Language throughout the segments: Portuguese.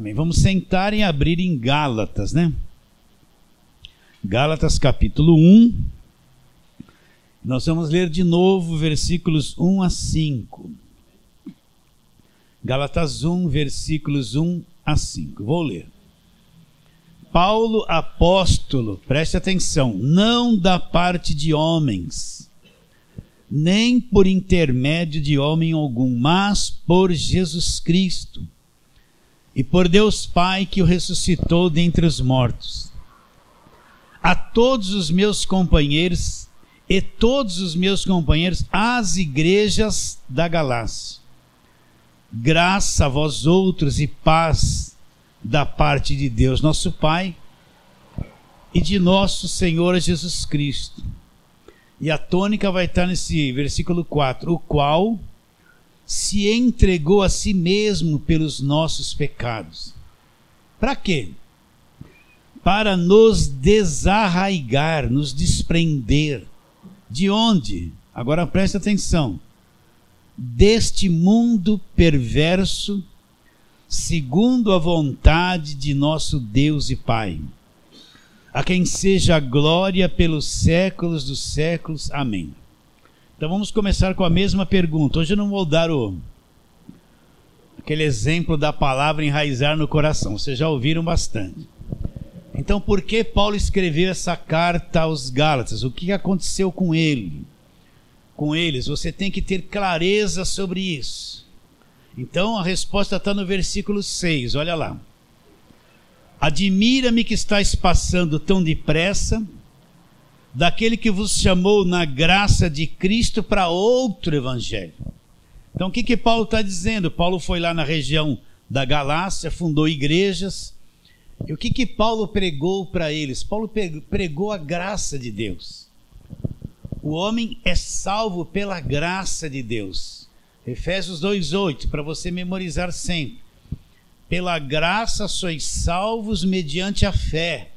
Amém. Vamos sentar e abrir em Gálatas, né? Gálatas capítulo 1. Nós vamos ler de novo versículos 1 a 5. Gálatas 1, versículos 1 a 5. Vou ler. Paulo, apóstolo, preste atenção, não da parte de homens, nem por intermédio de homem algum, mas por Jesus Cristo, e por Deus Pai que o ressuscitou dentre os mortos. A todos os meus companheiros às igrejas da Galácia, graça a vós outros e paz da parte de Deus nosso Pai e de nosso Senhor Jesus Cristo. E a tônica vai estar nesse versículo 4, o qual se entregou a si mesmo pelos nossos pecados. Para quê? Para nos desarraigar, nos desprender. De onde? Agora preste atenção. Deste mundo perverso, segundo a vontade de nosso Deus e Pai, a quem seja a glória pelos séculos dos séculos. Amém. Então vamos começar com a mesma pergunta. Hoje eu não vou dar aquele exemplo da palavra enraizar no coração. Vocês já ouviram bastante. Então por que Paulo escreveu essa carta aos Gálatas? O que aconteceu com ele? Com eles? Você tem que ter clareza sobre isso. Então a resposta está no versículo 6, olha lá. Admira-me que estáis passando tão depressa daquele que vos chamou na graça de Cristo para outro evangelho. Então o que Paulo está dizendo? Paulo foi lá na região da Galácia, fundou igrejas. E o que Paulo pregou para eles? Paulo pregou a graça de Deus. O homem é salvo pela graça de Deus. Efésios 2:8, para você memorizar sempre. Pela graça sois salvos mediante a fé.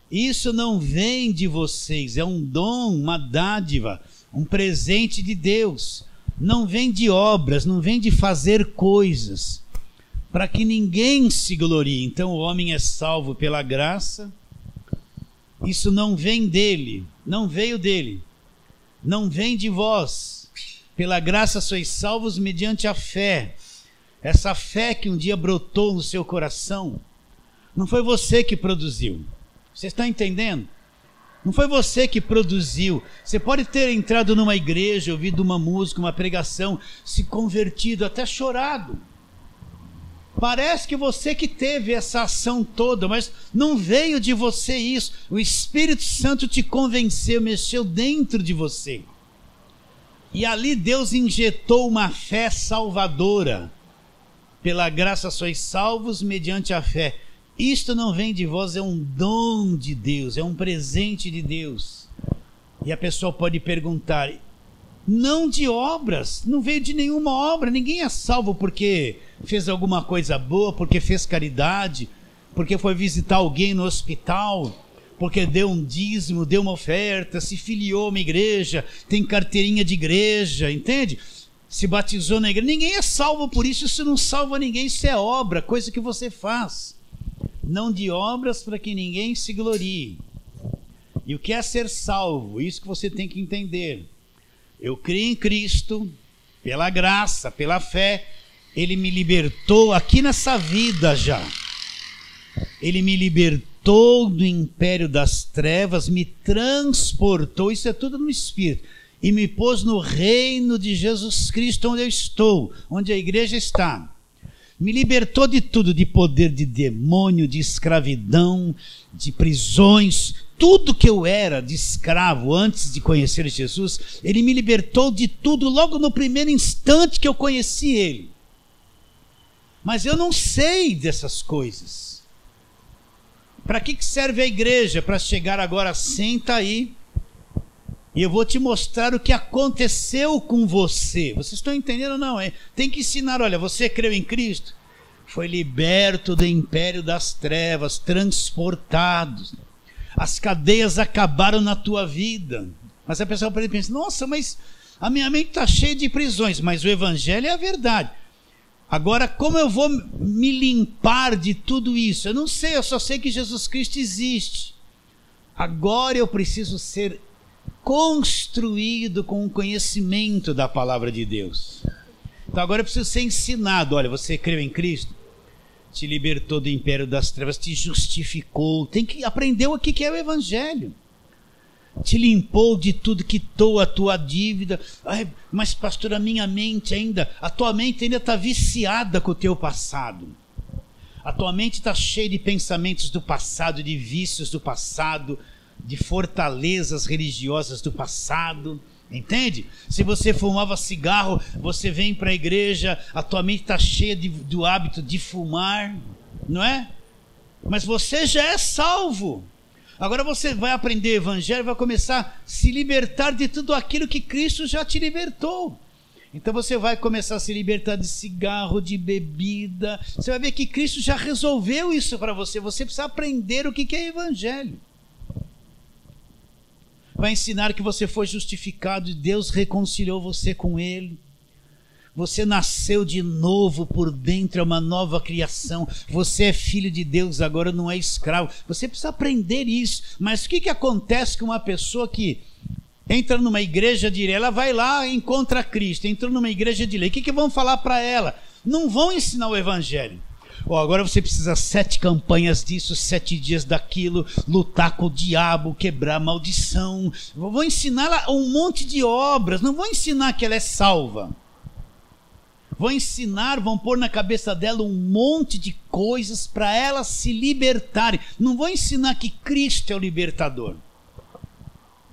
Isso não vem de vocês, é um dom, uma dádiva, um presente de Deus. Não vem de obras, não vem de fazer coisas, para que ninguém se glorie. Então o homem é salvo pela graça. Isso não vem dele, não veio dele, não vem de vós. Pela graça sois salvos mediante a fé. Essa fé que um dia brotou no seu coração, não foi você que produziu. Você está entendendo? Não foi você que produziu. Você pode ter entrado numa igreja, ouvido uma música, uma pregação, se convertido, até chorado. Parece que você que teve essa ação toda, mas não veio de você isso. O Espírito Santo te convenceu, mexeu dentro de você. E ali Deus injetou uma fé salvadora. Pela graça sois salvos mediante a fé. Isto não vem de vós, é um dom de Deus, é um presente de Deus. E a pessoa pode perguntar, não de obras, não veio de nenhuma obra, ninguém é salvo porque fez alguma coisa boa, porque fez caridade, porque foi visitar alguém no hospital, porque deu um dízimo, deu uma oferta, se filiou a uma igreja, tem carteirinha de igreja, entende? Se batizou na igreja. Ninguém é salvo por isso, isso não salva ninguém, isso é obra, coisa que você faz. Não de obras para que ninguém se glorie. E o que é ser salvo? Isso que você tem que entender. Eu creio em Cristo, pela graça, pela fé, Ele me libertou aqui nessa vida já. Ele me libertou do império das trevas, me transportou, isso é tudo no Espírito, e me pôs no reino de Jesus Cristo, onde eu estou, onde a igreja está. Me libertou de tudo, de poder de demônio, de escravidão, de prisões, tudo que eu era de escravo antes de conhecer Jesus. Ele me libertou de tudo logo no primeiro instante que eu conheci Ele. Mas eu não sei dessas coisas. Para que serve a igreja? Para chegar agora, senta aí, e eu vou te mostrar o que aconteceu com você. Vocês estão entendendo ou não? Tem que ensinar, olha, você creu em Cristo? Foi liberto do império das trevas, transportado. As cadeias acabaram na tua vida. Mas a pessoa pode pensar, nossa, mas a minha mente está cheia de prisões. Mas o evangelho é a verdade. Agora, como eu vou me limpar de tudo isso? Eu não sei, eu só sei que Jesus Cristo existe. Agora eu preciso ser construído com o conhecimento da palavra de Deus. Então agora eu preciso ser ensinado. Olha, você creu em Cristo? Te libertou do império das trevas, te justificou. Tem que aprender o que é o Evangelho. Te limpou de tudo, quitou a tua dívida. Ai, mas pastor, a minha mente ainda, a tua mente ainda está viciada com o teu passado. A tua mente está cheia de pensamentos do passado, de vícios do passado, de fortalezas religiosas do passado. Entende? Se você fumava cigarro, você vem para a igreja, a tua mente está cheia do hábito de fumar, não é? Mas você já é salvo. Agora você vai aprender o Evangelho, vai começar a se libertar de tudo aquilo que Cristo já te libertou. Então você vai começar a se libertar de cigarro, de bebida. Você vai ver que Cristo já resolveu isso para você. Você precisa aprender o que é Evangelho. Vai ensinar que você foi justificado e Deus reconciliou você com Ele. Você nasceu de novo por dentro, é uma nova criação. Você é filho de Deus, agora não é escravo. Você precisa aprender isso. Mas o que acontece com uma pessoa que entra numa igreja de lei? Ela vai lá e encontra Cristo, entrou numa igreja de lei. O que vão falar para ela? Não vão ensinar o Evangelho. Agora você precisa 7 campanhas disso, 7 dias daquilo, lutar com o diabo, quebrar a maldição. Vou ensinar ela um monte de obras, não vou ensinar que ela é salva. Vão ensinar, vão pôr na cabeça dela um monte de coisas para ela se libertar. Não vão ensinar que Cristo é o libertador.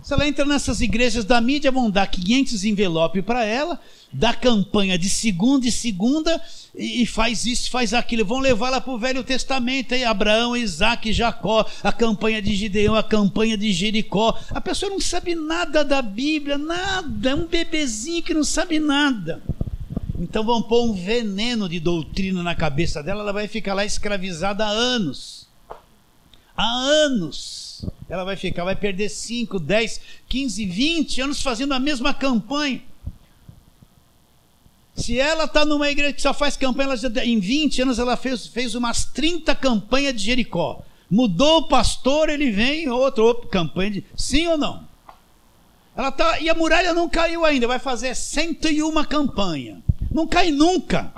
Se ela entra nessas igrejas da mídia, vão dar 500 envelopes para ela, dá campanha de segunda em segunda, e faz isso, faz aquilo. Vão levá-la para o Velho Testamento, aí Abraão, Isaac, Jacó, a campanha de Gideão, a campanha de Jericó. A pessoa não sabe nada da Bíblia, nada, é um bebezinho que não sabe nada. Então vão pôr um veneno de doutrina na cabeça dela, ela vai ficar lá escravizada há anos. Há anos. Ela vai ficar, vai perder 5, 10, 15, 20 anos fazendo a mesma campanha. Se ela está numa igreja que só faz campanha, em 20 anos ela fez umas 30 campanhas de Jericó. Mudou o pastor, ele vem, outra campanha de... Sim ou não? Ela tá, e a muralha não caiu ainda, vai fazer 101 campanha. Não cai nunca.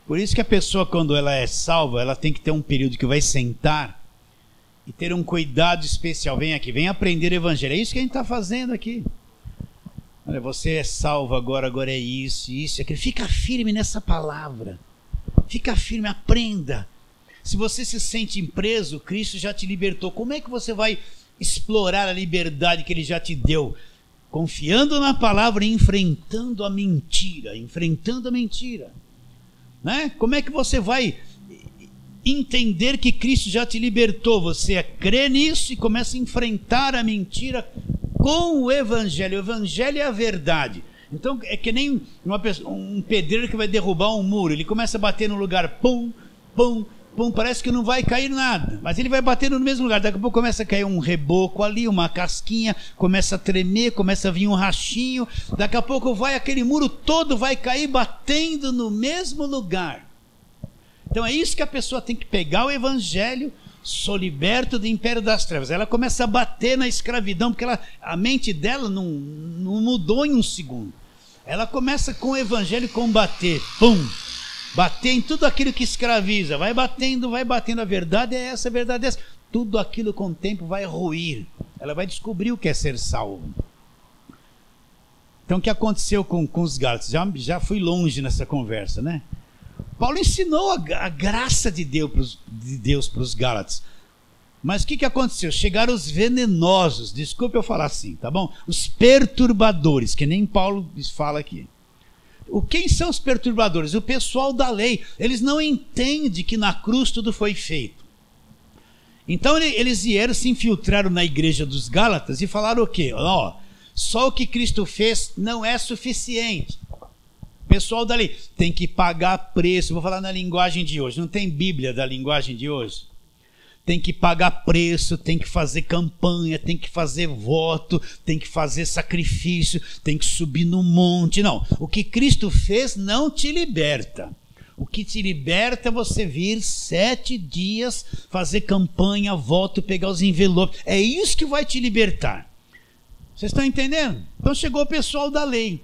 Por isso que a pessoa, quando ela é salva, ela tem que ter um período que vai sentar e ter um cuidado especial. Vem aqui, vem aprender o Evangelho. É isso que a gente está fazendo aqui. Olha, você é salvo agora é isso, aquilo. Fica firme nessa palavra. Fica firme, aprenda. Se você se sente preso, Cristo já te libertou. Como é que você vai explorar a liberdade que Ele já te deu? Confiando na palavra e enfrentando a mentira. Né? Como é que você vai entender que Cristo já te libertou? Você crê nisso e começa a enfrentar a mentira com o Evangelho. O Evangelho é a verdade. Então é que nem um pedreiro que vai derrubar um muro. Ele começa a bater no lugar, pum, pum, pum, parece que não vai cair nada, mas ele vai batendo no mesmo lugar. Daqui a pouco começa a cair um reboco ali, uma casquinha, começa a tremer, começa a vir um rachinho. Daqui a pouco aquele muro todo vai cair batendo no mesmo lugar. Então é isso que a pessoa tem que pegar o Evangelho. Sou liberto do império das trevas. Ela começa a bater na escravidão, porque a mente dela não mudou em um segundo. Ela começa com o Evangelho combater, pum, bater em tudo aquilo que escraviza, vai batendo, a verdade é essa, a verdade é essa. Tudo aquilo com o tempo vai ruir. Ela vai descobrir o que é ser salvo. Então o que aconteceu com os Gálatas? Já fui longe nessa conversa, né? Paulo ensinou a graça de Deus para os Gálatas. Mas o que aconteceu? Chegaram os venenosos, desculpe eu falar assim, tá bom? Os perturbadores, que nem Paulo fala aqui. Quem são os perturbadores? O pessoal da lei. Eles não entendem que na cruz tudo foi feito. Então eles vieram, se infiltraram na igreja dos Gálatas e falaram o quê? Só o que Cristo fez não é suficiente. Pessoal da lei tem que pagar preço. Vou falar na linguagem de hoje. Não tem Bíblia da linguagem de hoje. tem que pagar preço, tem que fazer campanha, tem que fazer voto, tem que fazer sacrifício, tem que subir no monte. Não, o que Cristo fez não te liberta. O que te liberta é você vir 7 dias, fazer campanha, voto, pegar os envelopes. É isso que vai te libertar. Vocês estão entendendo? Então chegou o pessoal da lei.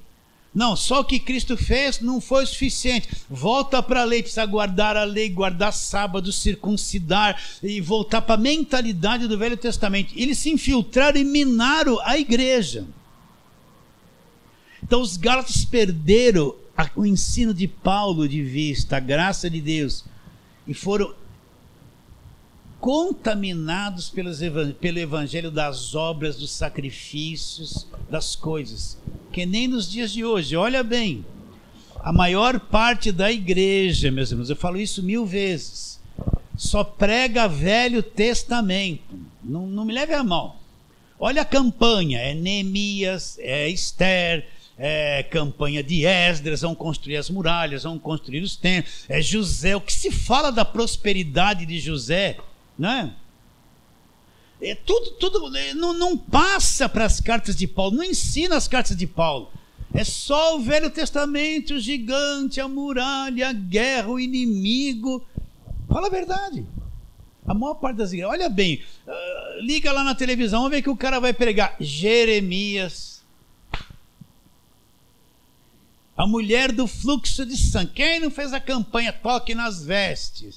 Não, só o que Cristo fez não foi o suficiente. Volta para a lei, precisa guardar a lei, guardar sábado, circuncidar e voltar para a mentalidade do Velho Testamento. Eles se infiltraram e minaram a igreja. Então os gálatas perderam o ensino de Paulo de vista, a graça de Deus, e foram contaminados pelo evangelho das obras, dos sacrifícios, das coisas, que nem nos dias de hoje. Olha bem, a maior parte da igreja, meus irmãos, eu falo isso 1000 vezes, só prega Velho Testamento. Não me leve a mal. Olha a campanha, é Neemias, é Esther, é campanha de Esdras, vão construir as muralhas, vão construir os templos, é José. O que se fala da prosperidade de José, né? É tudo não passa para as cartas de Paulo, não ensina as cartas de Paulo. É só o Velho Testamento, o gigante, a muralha, a guerra, o inimigo. Fala a verdade. A maior parte das igrejas, olha bem, liga lá na televisão, vamos ver que o cara vai pregar Jeremias, a mulher do fluxo de sangue. Quem não fez a campanha Toque nas Vestes?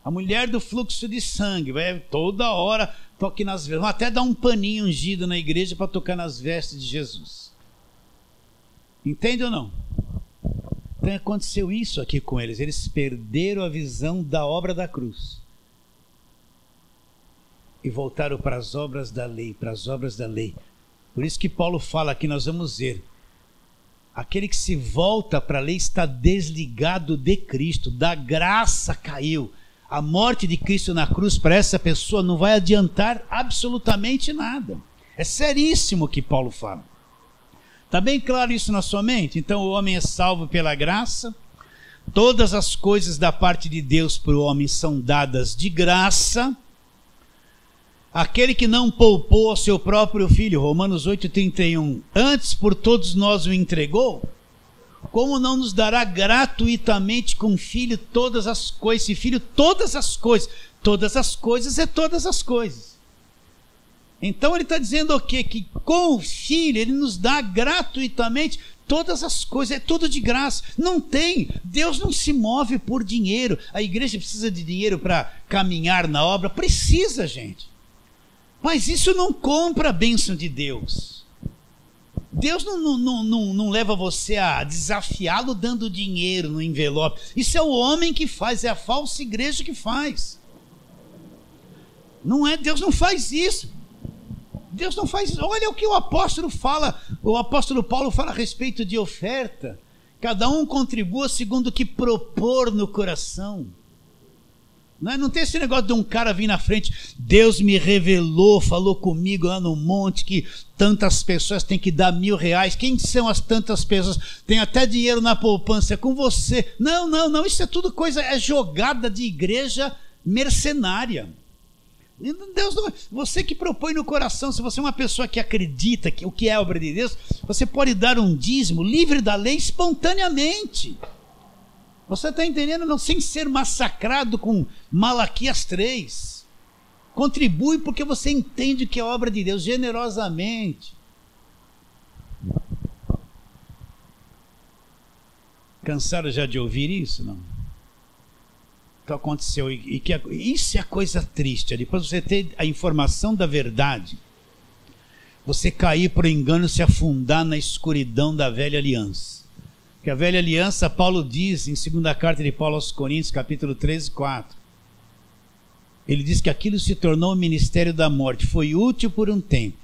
A mulher do fluxo de sangue, vai toda hora toque nas vestes. Vão até dar um paninho ungido na igreja para tocar nas vestes de Jesus. Entende ou não? Então aconteceu isso aqui com eles. Eles perderam a visão da obra da cruz e voltaram para as obras da lei, para as obras da lei. Por isso que Paulo fala aqui, nós vamos ver, aquele que se volta para a lei está desligado de Cristo, da graça caiu. A morte de Cristo na cruz para essa pessoa não vai adiantar absolutamente nada. É seríssimo o que Paulo fala. Está bem claro isso na sua mente? Então o homem é salvo pela graça. Todas as coisas da parte de Deus para o homem são dadas de graça. Aquele que não poupou ao seu próprio filho, Romanos 8,31, antes por todos nós o entregou, como não nos dará gratuitamente com o filho todas as coisas? Esse filho, todas as coisas é todas as coisas. Então ele está dizendo o quê? Que com o filho ele nos dá gratuitamente todas as coisas, é tudo de graça. Não tem, Deus não se move por dinheiro. A igreja precisa de dinheiro para caminhar na obra? Precisa, gente. Mas isso não compra a bênção de Deus. Deus não leva você a desafiá-lo dando dinheiro no envelope. Isso é o homem que faz, é a falsa igreja que faz. Não é, Deus não faz isso. Deus não faz isso. Olha o que o apóstolo fala, o apóstolo Paulo fala a respeito de oferta. Cada um contribua segundo o que propor no coração. Não tem esse negócio de um cara vir na frente, Deus me revelou, falou comigo lá no monte que tantas pessoas têm que dar R$1.000. Quem são as tantas pessoas? Tem até dinheiro na poupança, é com você. Não, isso é tudo coisa, é jogada de igreja mercenária. Deus não, você que propõe no coração, se você é uma pessoa que acredita que o que é obra de Deus, você pode dar um dízimo livre da lei espontaneamente. Você está entendendo? Não, sem ser massacrado com Malaquias 3. Contribui porque você entende que é obra de Deus, generosamente. Cansaram já de ouvir isso? Não? Então aconteceu. Isso é a coisa triste. Depois você ter a informação da verdade, você cair por engano, se afundar na escuridão da velha aliança. Que a velha aliança, Paulo diz em 2ª carta de Paulo aos Coríntios, capítulo 13, 4. Ele diz que aquilo se tornou o ministério da morte. Foi útil por um tempo,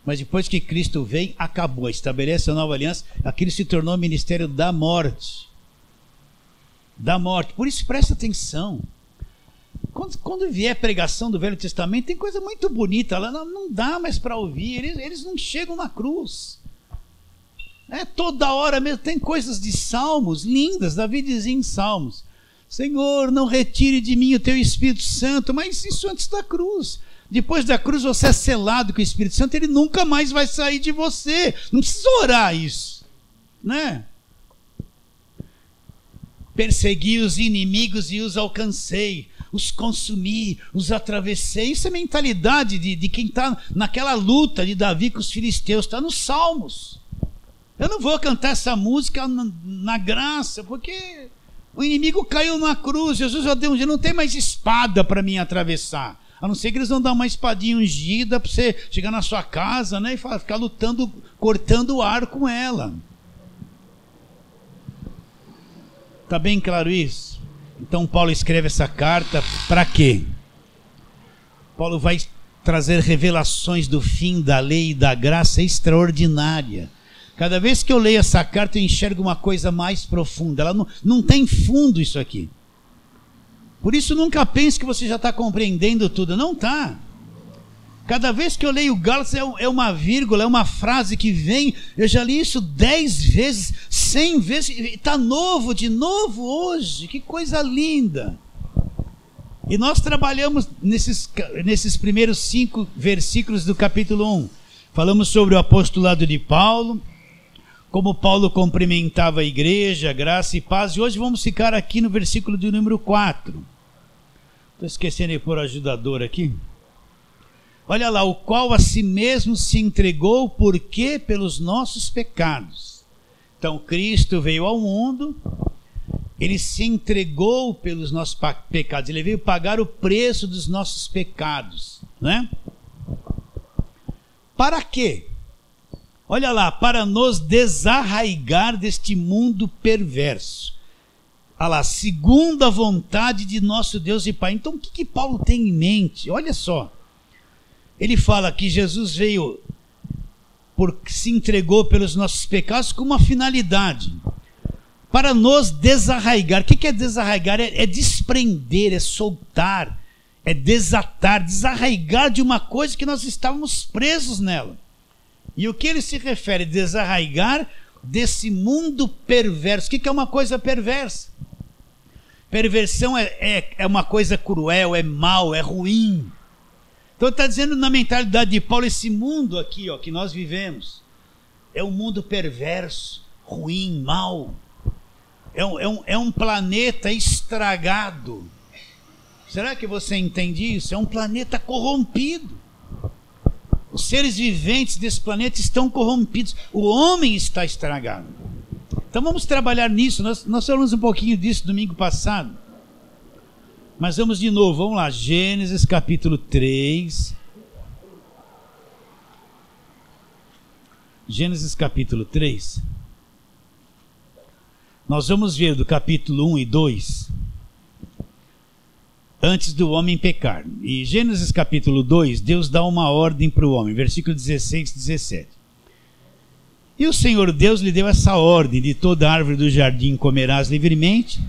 mas depois que Cristo vem, acabou. Estabelece a nova aliança, aquilo se tornou o ministério da morte. Da morte. Por isso, presta atenção. Quando vier a pregação do Velho Testamento, tem coisa muito bonita lá. Não dá mais para ouvir. Eles não chegam na cruz. Toda hora mesmo, tem coisas de salmos lindas, Davi dizia em salmos, Senhor, não retire de mim o teu Espírito Santo. Mas isso antes da cruz. Depois da cruz você é selado com o Espírito Santo, ele nunca mais vai sair de você. Não precisa orar isso, né? Persegui os inimigos e os alcancei, os consumi, os atravessei. Isso é mentalidade de quem está naquela luta de Davi com os filisteus, está nos Salmos. Eu não vou cantar essa música na graça, porque o inimigo caiu na cruz. Jesus já deu um dia, não tem mais espada para mim atravessar. A não ser que eles vão dar uma espadinha ungida para você chegar na sua casa, né, e ficar lutando, cortando o ar com ela. Está bem claro isso? Então Paulo escreve essa carta para quê? Paulo vai trazer revelações do fim da lei e da graça extraordinária. Cada vez que eu leio essa carta eu enxergo uma coisa mais profunda. Ela não tem fundo isso aqui. Por isso nunca pense que você já está compreendendo tudo. Não está. Cada vez que eu leio Gálatas é uma vírgula, é uma frase que vem. Eu já li isso 10 vezes, 100 vezes. Está novo, de novo hoje. Que coisa linda. E nós trabalhamos nesses primeiros 5 versículos do capítulo 1. Falamos sobre o apostolado de Paulo, como Paulo cumprimentava a igreja, graça e paz. E hoje vamos ficar aqui no versículo de número 4. Estou esquecendo de pôr o ajudador aqui. Olha lá, o qual a si mesmo se entregou, por quê? Pelos nossos pecados. Então Cristo veio ao mundo, ele se entregou pelos nossos pecados, ele veio pagar o preço dos nossos pecados, né? Para quê? Olha lá, para nos desarraigar deste mundo perverso. Olha lá, segundo a vontade de nosso Deus e Pai. Então o que Paulo tem em mente? Olha só. Ele fala que Jesus veio, se entregou pelos nossos pecados com uma finalidade. Para nos desarraigar. O que é desarraigar? É desprender, é soltar, é desatar, desarraigar de uma coisa que nós estávamos presos nela. E o que ele se refere? Desarraigar desse mundo perverso. O que é uma coisa perversa? Perversão é uma coisa cruel, é mal, é ruim. Então está dizendo na mentalidade de Paulo, esse mundo aqui, ó, que nós vivemos, é um mundo perverso, ruim, mau. É um planeta estragado. Será que você entende isso? É um planeta corrompido. Os seres viventes desse planeta estão corrompidos. O homem está estragado. Então vamos trabalhar nisso. Nós falamos um pouquinho disso domingo passado. Mas vamos de novo. Vamos lá. Gênesis capítulo 3. Gênesis capítulo 3. Nós vamos ver do capítulo 1 e 2. Antes do homem pecar. E Gênesis capítulo 2, Deus dá uma ordem para o homem, versículo 16 e 17. E o Senhor Deus lhe deu essa ordem: de toda árvore do jardim comerás livremente,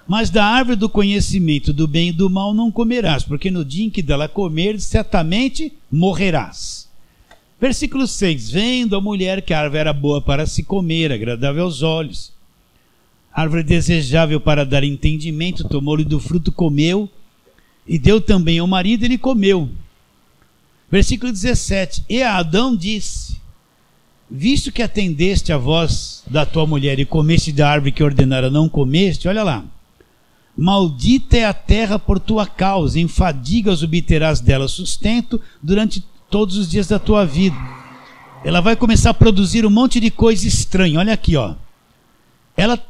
mas da árvore do conhecimento do bem e do mal não comerás, porque no dia em que dela comeres, certamente morrerás. Versículo 6, vendo a mulher que a árvore era boa para se comer, agradável aos olhos, árvore desejável para dar entendimento, tomou-lhe do fruto, comeu, e deu também ao marido, ele comeu. Versículo 17, e a Adão disse: visto que atendeste a voz da tua mulher e comeste da árvore que ordenara não comeste, olha lá, maldita é a terra por tua causa, em fadigas obterás dela sustento durante todos os dias da tua vida. Ela vai começar a produzir um monte de coisa estranha, olha aqui, ó.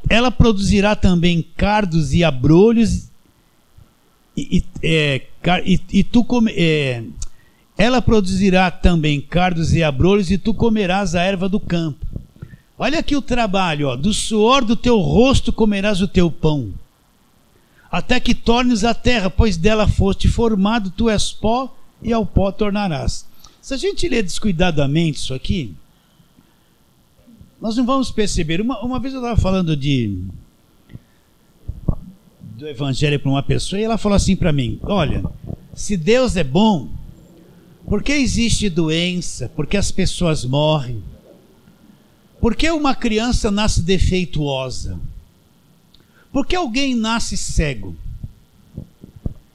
Ela produzirá também cardos e abrolhos, ela produzirá também cardos e abrolhos, e tu comerás a erva do campo. Olha aqui o trabalho, ó. Do suor do teu rosto comerás o teu pão, até que tornes a terra, pois dela foste formado, tu és pó, e ao pó tornarás. Se a gente ler descuidadamente isso aqui, nós não vamos perceber. Uma vez eu estava falando do evangelho para uma pessoa, e ela falou assim para mim: olha, se Deus é bom, por que existe doença? Por que as pessoas morrem? Por que uma criança nasce defeituosa? Por que alguém nasce cego?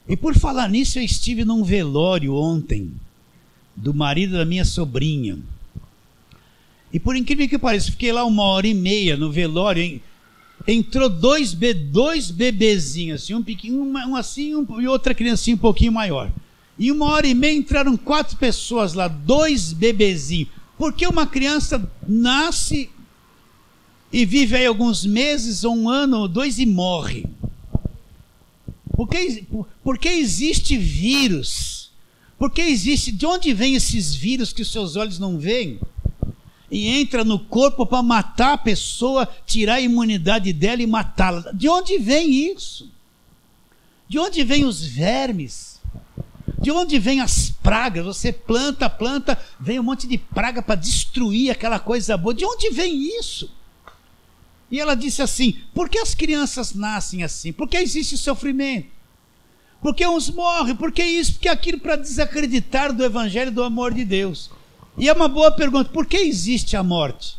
E por falar nisso, eu estive num velório ontem, do marido da minha sobrinha. E por incrível que pareça, fiquei lá 1h30 no velório, hein? Entrou dois bebezinhos, assim, um pequeno, um assim e outra criancinha um pouquinho maior. E 1h30 entraram 4 pessoas lá, 2 bebezinhos. Porque uma criança nasce e vive aí alguns meses, ou 1 ano, ou 2 e morre? Porque existe vírus? Porque existe, de onde vêm esses vírus que os seus olhos não veem? E entra no corpo para matar a pessoa, tirar a imunidade dela e matá-la. De onde vem isso? De onde vêm os vermes? De onde vêm as pragas? Você planta, vem um monte de praga para destruir aquela coisa boa. De onde vem isso? E ela disse assim: por que as crianças nascem assim? Por que existe sofrimento? Por que uns morrem? Por que isso? Por que aquilo? Para desacreditar do evangelho do amor de Deus. E é uma boa pergunta: por que existe a morte?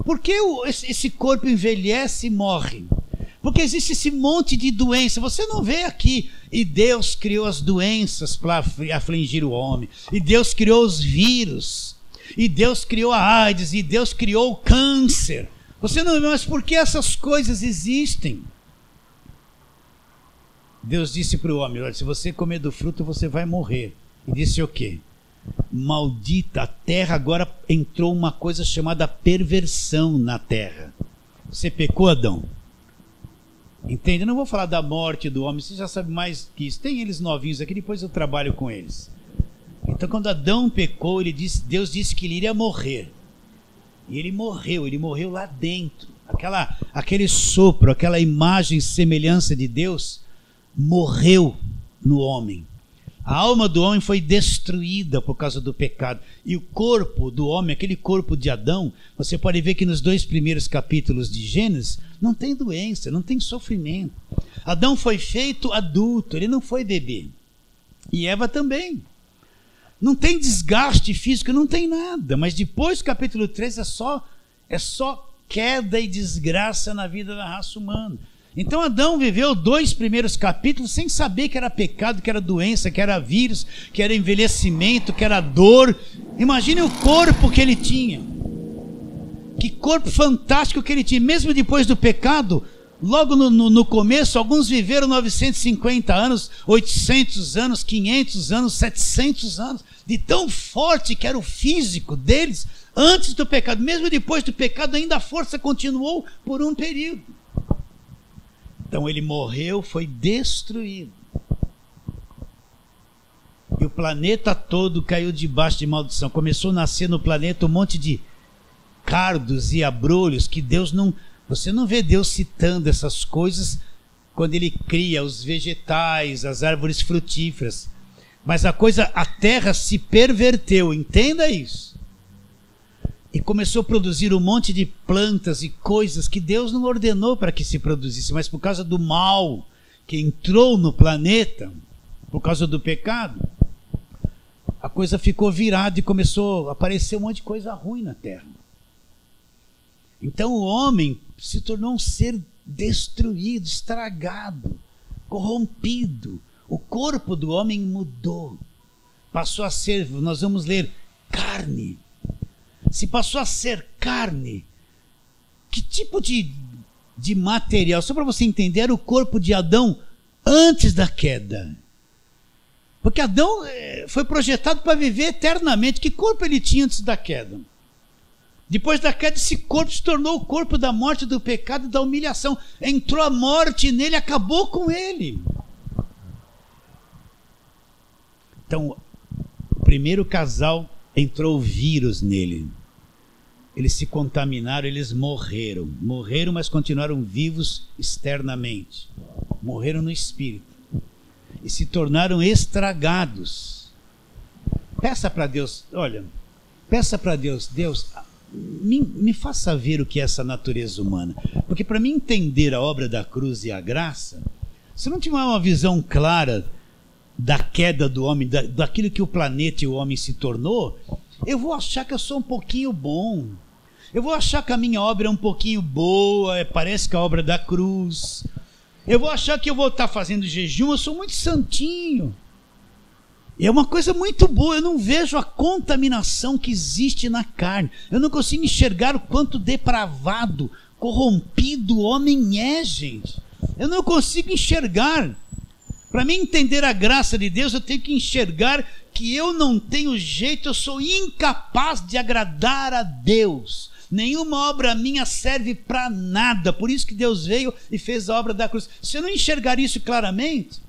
Por que esse corpo envelhece e morre? Porque existe esse monte de doença. Você não vê aqui. E Deus criou as doenças para afligir o homem. E Deus criou os vírus. E Deus criou a AIDS. E Deus criou o câncer. Você não vê, mas por que essas coisas existem? Deus disse para o homem: olha, se você comer do fruto, você vai morrer. E disse o quê? Maldita, a terra agora entrou uma coisa chamada perversão na terra. Você pecou, Adão? Entende? Eu não vou falar da morte do homem, você já sabe mais que isso. Tem eles novinhos aqui, depois eu trabalho com eles. Então, quando Adão pecou, Deus disse que ele iria morrer. E ele morreu lá dentro. Aquele sopro, aquela imagem, semelhança de Deus, morreu no homem. A alma do homem foi destruída por causa do pecado. E o corpo do homem, aquele corpo de Adão, você pode ver que nos 2 primeiros capítulos de Gênesis, não tem doença, não tem sofrimento. Adão foi feito adulto, ele não foi bebê. E Eva também. Não tem desgaste físico, não tem nada. Mas depois do capítulo 3 é só queda e desgraça na vida da raça humana. Então Adão viveu 2 primeiros capítulos sem saber que era pecado, que era doença, que era vírus, que era envelhecimento, que era dor. Imagine o corpo que ele tinha. Que corpo fantástico que ele tinha. Mesmo depois do pecado, logo no começo, alguns viveram 950 anos, 800 anos, 500 anos, 700 anos. De tão forte que era o físico deles antes do pecado. Mesmo depois do pecado, ainda a força continuou por um período. Então ele morreu, foi destruído. E o planeta todo caiu debaixo de maldição. Começou a nascer no planeta um monte de cardos e abrolhos que Deus não... Você não vê Deus citando essas coisas quando ele cria os vegetais, as árvores frutíferas. Mas a terra se perverteu, entenda isso. E começou a produzir um monte de plantas e coisas que Deus não ordenou para que se produzisse, mas por causa do mal que entrou no planeta, por causa do pecado, a coisa ficou virada e começou a aparecer um monte de coisa ruim na terra. Então o homem se tornou um ser destruído, estragado, corrompido. O corpo do homem mudou. Passou a ser, nós vamos ler, carne. Se passou a ser carne, que tipo de material? Só para você entender, era o corpo de Adão antes da queda. Porque Adão foi projetado para viver eternamente. Que corpo ele tinha antes da queda? Depois da queda, esse corpo se tornou o corpo da morte, do pecado e da humilhação. Entrou a morte nele, acabou com ele. Então, o primeiro casal entrou o vírus nele. Eles se contaminaram, eles morreram. Morreram, mas continuaram vivos externamente. Morreram no espírito. E se tornaram estragados. Peça para Deus, olha, peça para Deus, Deus, me faça ver o que é essa natureza humana. Porque para mim entender a obra da cruz e a graça, se não tiver uma visão clara da queda do homem, daquilo que o planeta e o homem se tornou, eu vou achar que eu sou um pouquinho bom. Eu vou achar que a minha obra é um pouquinho boa, parece que a obra da cruz. Eu vou achar que eu vou estar fazendo jejum, eu sou muito santinho. E é uma coisa muito boa, eu não vejo a contaminação que existe na carne. Eu não consigo enxergar o quanto depravado, corrompido o homem é, gente. Eu não consigo enxergar. Para mim entender a graça de Deus, eu tenho que enxergar que eu não tenho jeito, eu sou incapaz de agradar a Deus. Nenhuma obra minha serve para nada. Por isso que Deus veio e fez a obra da cruz. Se eu não enxergar isso claramente,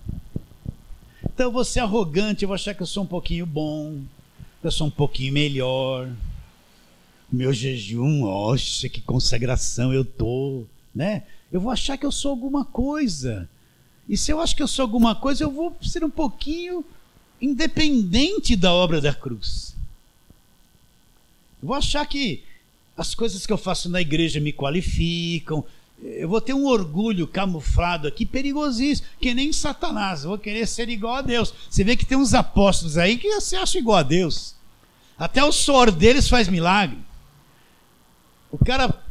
então eu vou ser arrogante, eu vou achar que eu sou um pouquinho bom, eu sou um pouquinho melhor. Meu jejum, oxe, que consagração eu tô, né? Eu vou achar que eu sou alguma coisa. E se eu acho que eu sou alguma coisa, eu vou ser um pouquinho independente da obra da cruz. Eu vou achar que as coisas que eu faço na igreja me qualificam. Eu vou ter um orgulho camuflado aqui, perigosíssimo, que nem Satanás. Eu vou querer ser igual a Deus. Você vê que tem uns apóstolos aí que você acha igual a Deus. Até o suor deles faz milagre. O cara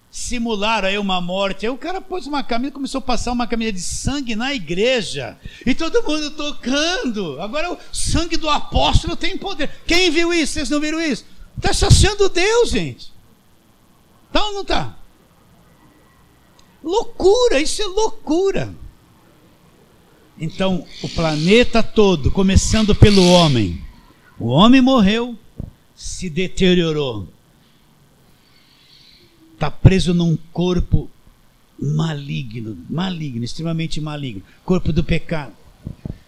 simularam aí uma morte, aí o cara pôs uma camisa, começou a passar uma camisa de sangue na igreja, e todo mundo tocando. Agora o sangue do apóstolo tem poder. Quem viu isso? Vocês não viram isso? Está se achando Deus, gente. Tá ou não tá? Loucura, isso é loucura. Então o planeta todo, começando pelo homem, o homem morreu, se deteriorou, está preso num corpo maligno, extremamente maligno, corpo do pecado.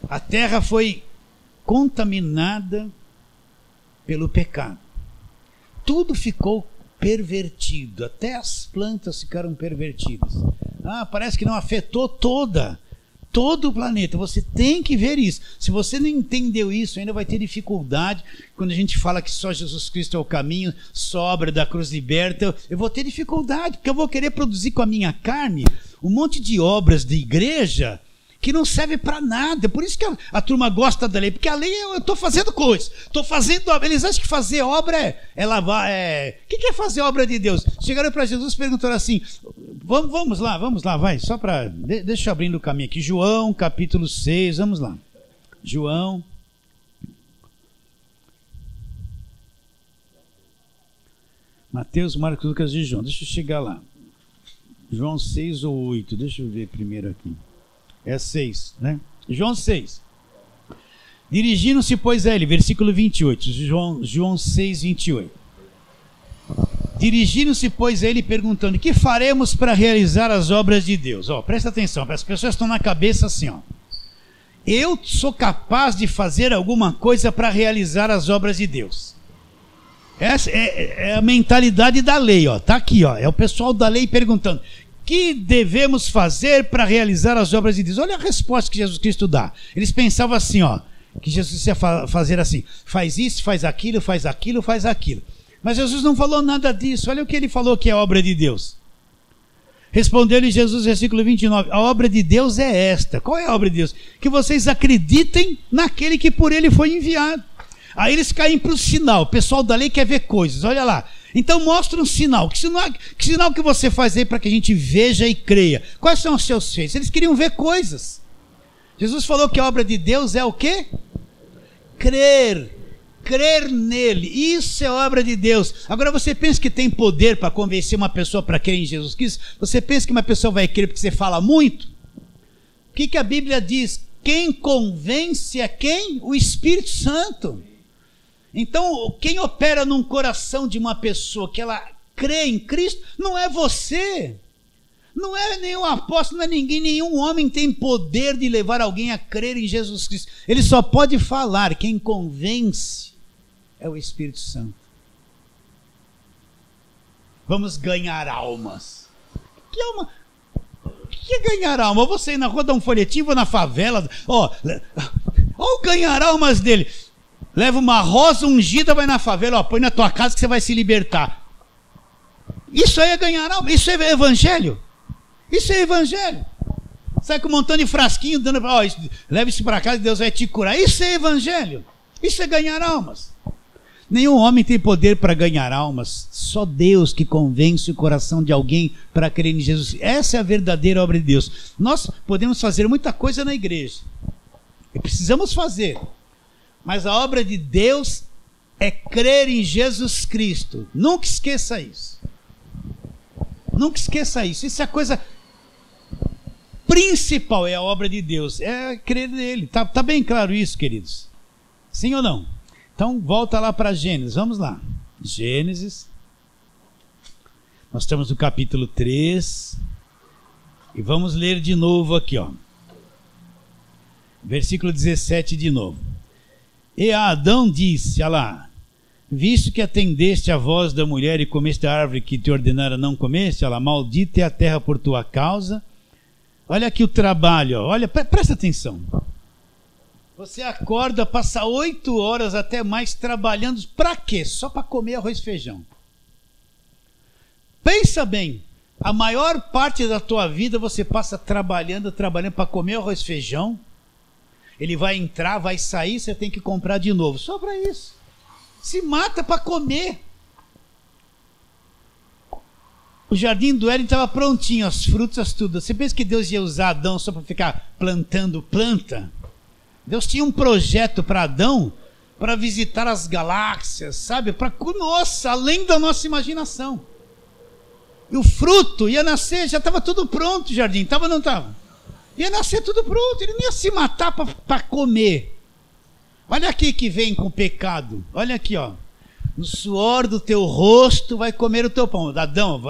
A terra foi contaminada pelo pecado. Tudo ficou pervertido, até as plantas ficaram pervertidas. Parece que não afetou todo o planeta. Você tem que ver isso. Se você não entendeu isso, ainda vai ter dificuldade. Quando a gente fala que só Jesus Cristo é o caminho, só a obra da cruz liberta, eu vou ter dificuldade, porque eu vou querer produzir com a minha carne um monte de obras de igreja que não serve para nada. Por isso que a turma gosta da lei, porque a lei eu estou fazendo coisas, estou fazendo obra. Eles acham que fazer obra é lavar. O que é fazer obra de Deus? Chegaram para Jesus e perguntaram assim: vamos lá, vai, só para. Deixa eu abrir o caminho aqui. João capítulo 6, vamos lá. João. Mateus, Marcos, Lucas e João. Deixa eu chegar lá. João 6 ou 8, deixa eu ver primeiro aqui. É 6, né? João 6. Dirigindo-se, pois, a ele, versículo 28, João 6, 28. Dirigindo-se, pois, a ele, perguntando: que faremos para realizar as obras de Deus? Presta atenção, as pessoas estão na cabeça assim, eu sou capaz de fazer alguma coisa para realizar as obras de Deus. Essa é a mentalidade da lei, está aqui, é o pessoal da lei perguntando: que devemos fazer para realizar as obras de Deus? Olha a resposta que Jesus Cristo dá. Eles pensavam assim, que Jesus ia fazer assim: faz isso, faz aquilo, faz aquilo, faz aquilo. Mas Jesus não falou nada disso. Olha o que ele falou que é a obra de Deus. Respondeu-lhe Jesus, versículo 29, a obra de Deus é esta. Qual é a obra de Deus? Que vocês acreditem naquele que por ele foi enviado. Aí eles caem para o sinal. O pessoal da lei quer ver coisas, olha lá. Então mostra um sinal. Que sinal que você faz aí para que a gente veja e creia? Quais são os seus feitos? Eles queriam ver coisas. Jesus falou que a obra de Deus é o quê? Crer nele. Isso é obra de Deus. Agora você pensa que tem poder para convencer uma pessoa para crer em Jesus Cristo? Você pensa que uma pessoa vai crer porque você fala muito? O que a Bíblia diz? Quem convence é quem? O Espírito Santo. Então, quem opera num coração de uma pessoa que ela crê em Cristo, não é você, não é nenhum apóstolo, não é ninguém, nenhum homem tem poder de levar alguém a crer em Jesus Cristo. Ele só pode falar. Quem convence é o Espírito Santo. Vamos ganhar almas. Que alma? O que é ganhar alma? Você ir na rua dar um folhetim, vou na favela, o ganhar almas dele. Leva uma rosa ungida, vai na favela, põe na tua casa que você vai se libertar. Isso aí é ganhar alma, isso é evangelho. Isso é evangelho. Sai com um montão de frasquinho, dando, leva isso para casa e Deus vai te curar. Isso é evangelho. Isso é ganhar almas. Nenhum homem tem poder para ganhar almas. Só Deus que convence o coração de alguém para crer em Jesus. Essa é a verdadeira obra de Deus. Nós podemos fazer muita coisa na igreja. E precisamos fazer. Mas a obra de Deus é crer em Jesus Cristo. Nunca esqueça isso. Nunca esqueça isso. Isso é a coisa principal, é a obra de Deus. É crer nele. Tá bem claro isso, queridos? Sim ou não? Então, volta lá para Gênesis. Vamos lá. Gênesis. Nós estamos no capítulo 3. E vamos ler de novo aqui, ó. Versículo 17 de novo. E a Adão disse, olha lá, visto que atendeste à voz da mulher e comeste a árvore que te ordenara não comeste, olha lá, maldita é a terra por tua causa. Olha aqui o trabalho, ó. Olha, presta atenção. Você acorda, passa 8 horas até mais trabalhando. Para quê? Só para comer arroz e feijão. Pensa bem. A maior parte da tua vida você passa trabalhando para comer arroz e feijão. Ele vai entrar, vai sair, você tem que comprar de novo. Só para isso. Se mata para comer. O jardim do Éden estava prontinho, as frutas, tudo. Você pensa que Deus ia usar Adão só para ficar plantando planta? Deus tinha um projeto para Adão, para visitar as galáxias, sabe? Nossa, além da nossa imaginação. E o fruto ia nascer, já estava tudo pronto o jardim, estava ou não estava? Ia nascer tudo pronto, ele não ia se matar para comer. Olha aqui que vem com o pecado, olha aqui, ó. No suor do teu rosto vai comer o teu pão. Adão,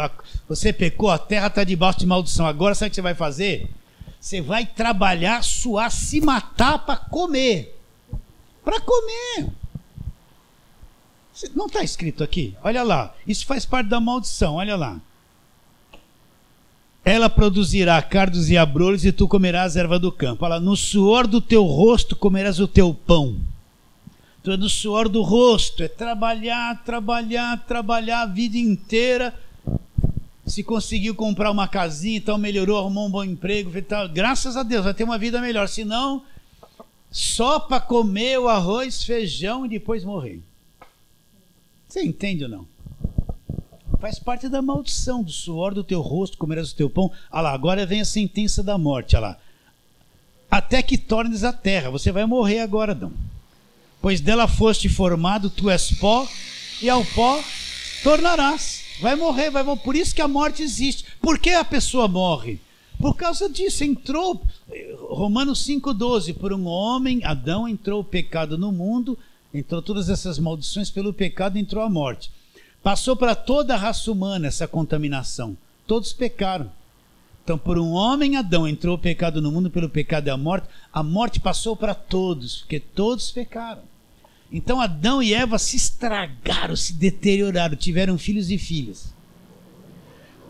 você pecou, a terra está debaixo de maldição, agora sabe o que você vai fazer? Você vai trabalhar, suar, se matar para comer. Para comer. Não está escrito aqui? Olha lá. Isso faz parte da maldição. Olha lá. Ela produzirá cardos e abrolhos e tu comerás a erva do campo. Olha lá. No suor do teu rosto comerás o teu pão. Então é no suor do rosto. É trabalhar, trabalhar, trabalhar a vida inteira. Se conseguiu comprar uma casinha, então melhorou, arrumou um bom emprego, graças a Deus, vai ter uma vida melhor. Se não, só para comer o arroz, feijão e depois morrer. Você entende ou não? Faz parte da maldição, do suor do teu rosto, comerás o teu pão. Olha lá, agora vem a sentença da morte, olha lá. Até que tornes a terra, você vai morrer agora, Adão. Pois dela foste formado, tu és pó, e ao pó tornarás. Vai morrer, vai morrer. Por isso que a morte existe. Por que a pessoa morre? Por causa disso. Entrou, Romanos 5,12, por um homem, Adão, entrou o pecado no mundo, entrou todas essas maldições, pelo pecado entrou a morte. Passou para toda a raça humana essa contaminação. Todos pecaram. Então, por um homem, Adão, entrou o pecado no mundo, pelo pecado e a morte passou para todos, porque todos pecaram. Então Adão e Eva se estragaram, se deterioraram, tiveram filhos e filhas.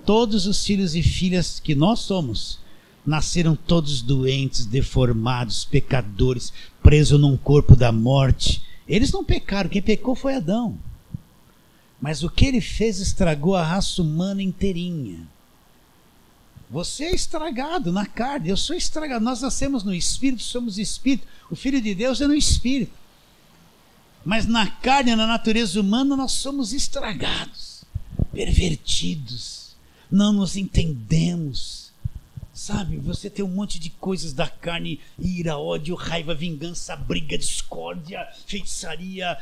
Todos os filhos e filhas que nós somos, nasceram todos doentes, deformados, pecadores, presos num corpo da morte. Eles não pecaram, quem pecou foi Adão. Mas o que ele fez estragou a raça humana inteirinha. Você é estragado na carne, eu sou estragado. Nós nascemos no Espírito, somos Espírito. O Filho de Deus é no Espírito. Mas na carne, na natureza humana, nós somos estragados, pervertidos, não nos entendemos. Sabe, você tem um monte de coisas da carne: ira, ódio, raiva, vingança, briga, discórdia, feitiçaria,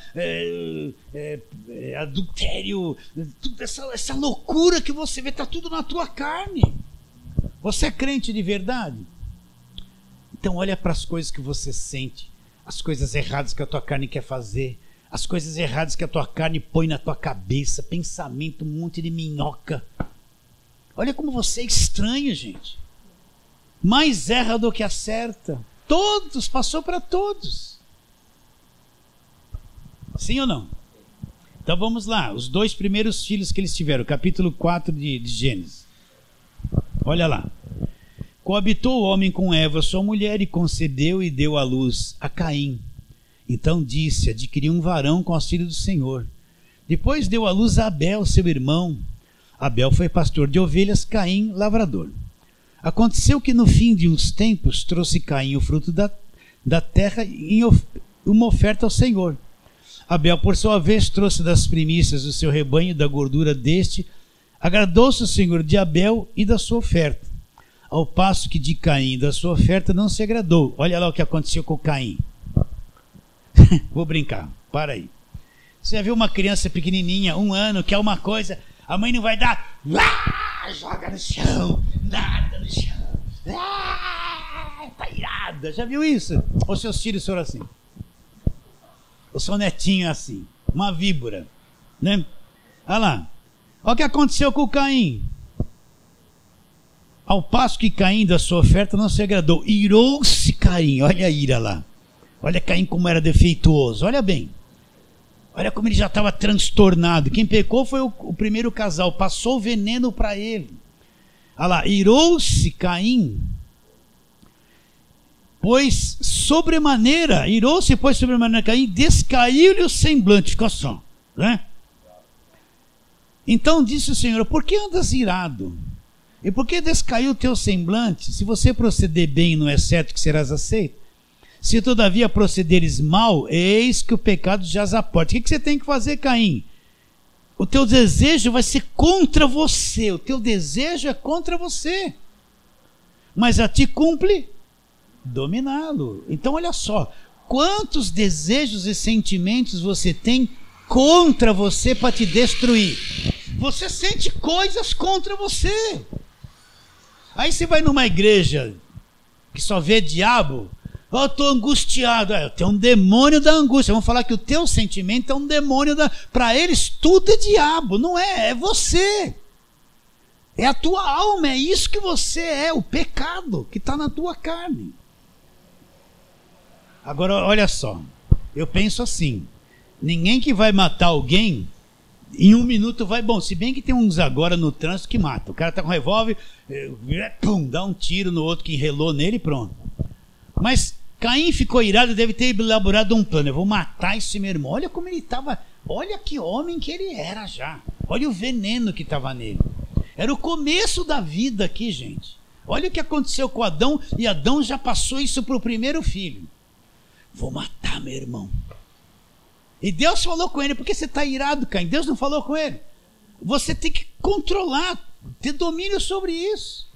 adultério, tudo essa loucura que você vê, está tudo na tua carne. Você é crente de verdade? Então olha para as coisas que você sente, as coisas erradas que a tua carne quer fazer, as coisas erradas que a tua carne põe na tua cabeça, pensamento, um monte de minhoca. Olha como você é estranho, gente. Mais erra do que acerta. Todos, passou para todos. Sim ou não? Então vamos lá, os 2 primeiros filhos que eles tiveram, capítulo 4 de Gênesis. Olha lá. Coabitou o homem com Eva, sua mulher, e concebeu e deu à luz a Caim. Então disse: adquiri um varão com auxílio do Senhor. Depois deu à luz a Abel, seu irmão. Abel foi pastor de ovelhas, Caim lavrador. Aconteceu que no fim de uns tempos trouxe Caim o fruto da terra em uma oferta ao Senhor. Abel, por sua vez, trouxe das primícias do seu rebanho e da gordura deste. Agradou-se o Senhor de Abel e da sua oferta, ao passo que de Caim e da sua oferta não se agradou. Olha lá o que aconteceu com Caim. Vou brincar, para aí. Você já viu uma criança pequenininha, 1 ano, quer uma coisa, a mãe não vai dar, joga no chão, nada no chão, tá irada. Já viu isso? Ou seus filhos foram assim? O seu netinho é assim, uma víbora, né? Olha lá, olha o que aconteceu com Caim. Ao passo que Caim da sua oferta não se agradou, irou-se Caim. Olha a ira lá, olha Caim como era defeituoso, olha bem, olha como ele já estava transtornado. Quem pecou foi o primeiro casal, passou o veneno para ele. Olha lá, irou-se Caim, pois sobremaneira Caim, descaiu-lhe o semblante, ficou só, né? Então disse o Senhor, por que andas irado? E por que descaiu o teu semblante? Se você proceder bem, não é certo que serás aceito? Se todavia procederes mal, eis que o pecado jaz à porta. O que você tem que fazer, Caim? O teu desejo vai ser contra você, o teu desejo é contra você, mas a ti cumpre dominá-lo. Então olha só, quantos desejos e sentimentos você tem contra você para te destruir. Você sente coisas contra você. Aí você vai numa igreja que só vê diabo, eu estou angustiado, eu tenho um demônio da angústia. Vamos falar que o teu sentimento é um demônio da... Para eles tudo é diabo, não é, é você. É a tua alma, é isso que você é, o pecado que está na tua carne. Agora olha só, eu penso assim, ninguém que vai matar alguém em 1 minuto vai, bom, se bem que tem uns agora no trânsito que mata, o cara está com um revólver, pum, dá um tiro no outro que enrelou nele e pronto. Mas Caim ficou irado e deve ter elaborado um plano, eu vou matar esse meu irmão. Olha como ele estava, olha que homem que ele era já, olha o veneno que estava nele. Era o começo da vida aqui, gente. Olha o que aconteceu com Adão, e Adão já passou isso para o primeiro filho. Vou matar meu irmão. E Deus falou com ele, por que você está irado, Caim? Deus não falou com ele. Você tem que controlar, ter domínio sobre isso.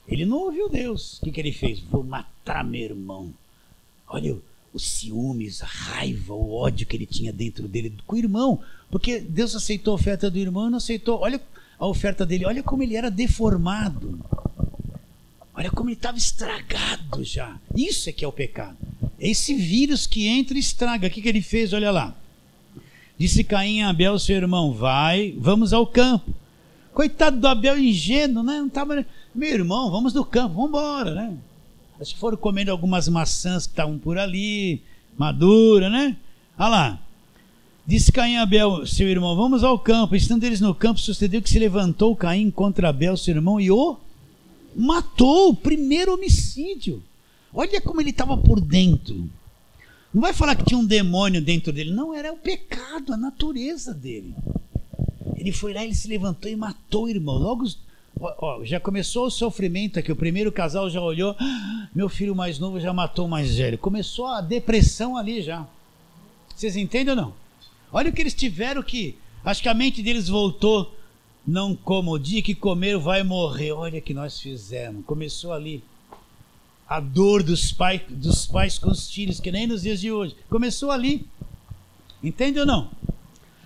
Ele não ouviu Deus. O que ele fez? Vou matar meu irmão. Olha os ciúmes, a raiva, o ódio que ele tinha dentro dele com o irmão. Porque Deus aceitou a oferta do irmão e não aceitou. Olha a oferta dele, olha como ele era deformado. Olha como ele estava estragado já. Isso é que é o pecado. Esse vírus que entra e estraga. O que ele fez? Olha lá. Disse Caim a Abel, seu irmão, vamos ao campo. Coitado do Abel, ingênuo, né? Não tava... Meu irmão, vamos no campo, vamos embora, né? Acho que foram comendo algumas maçãs que estavam por ali, madura, né? Olha lá. Disse Caim a Abel, seu irmão, vamos ao campo. Estando eles no campo, sucedeu que se levantou Caim contra Abel, seu irmão, e o matou. O primeiro homicídio. Olha como ele estava por dentro. Não vai falar que tinha um demônio dentro dele. Não, era o pecado, a natureza dele. Ele foi lá, ele se levantou e matou o irmão. Logo, já começou o sofrimento aqui. O primeiro casal já olhou. Meu filho mais novo já matou o mais velho. Começou a depressão ali já. Vocês entendem ou não? Olha o que eles tiveram que... Acho que a mente deles voltou. Não coma, o dia que comer vai morrer. Olha o que nós fizemos. Começou ali. A dor dos pais com os filhos, que nem nos dias de hoje. Começou ali. Entende ou não?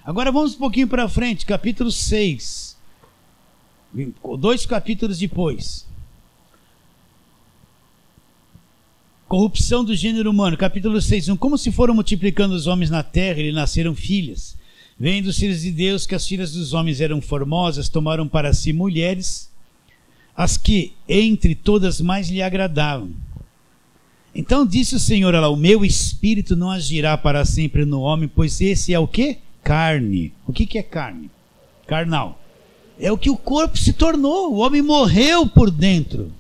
Agora vamos um pouquinho para frente, capítulo 6. 2 capítulos depois. Corrupção do gênero humano, capítulo 6. Como se foram multiplicando os homens na terra, e lhe nasceram filhas. Vendo os filhos de Deus que as filhas dos homens eram formosas, tomaram para si mulheres, as que entre todas mais lhe agradavam. Então disse o Senhor, olha lá, o meu espírito não agirá para sempre no homem, pois esse é o quê? Carne. O que é carne? Carnal. É o que o corpo se tornou. O homem morreu por dentro.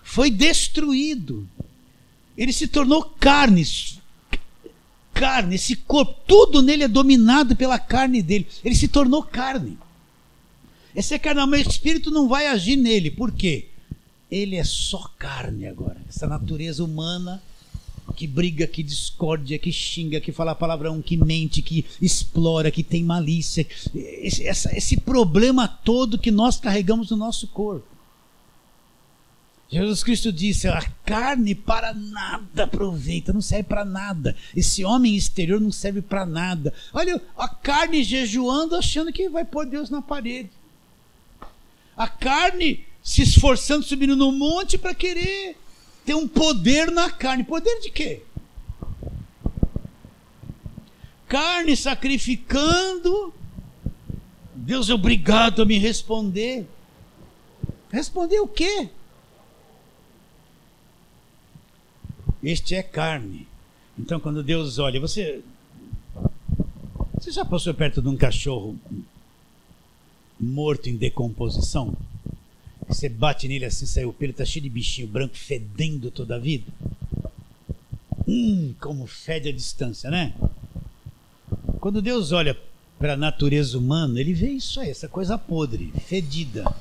Foi destruído. Ele se tornou carne. Carne, esse corpo, tudo nele é dominado pela carne dele. Ele se tornou carne. Esse é carne, mas o espírito não vai agir nele. Por quê? Ele é só carne agora. Essa natureza humana que briga, que discórdia, que xinga, que fala palavrão, que mente, que explora, que tem malícia. Esse problema todo que nós carregamos no nosso corpo. Jesus Cristo disse: a carne para nada aproveita, não serve para nada. Esse homem exterior não serve para nada. Olha, a carne jejuando, achando que vai pôr Deus na parede. A carne se esforçando, subindo no monte para querer ter um poder na carne. Poder de quê? Carne sacrificando. Deus é obrigado a me responder. Responder o quê? Este é carne. Então, quando Deus olha, você já passou perto de um cachorro morto em decomposição? Você bate nele assim, sai o pelo, está cheio de bichinho branco, fedendo toda a vida. Como fede a distância, né? Quando Deus olha para a natureza humana, ele vê isso aí, essa coisa podre, fedida.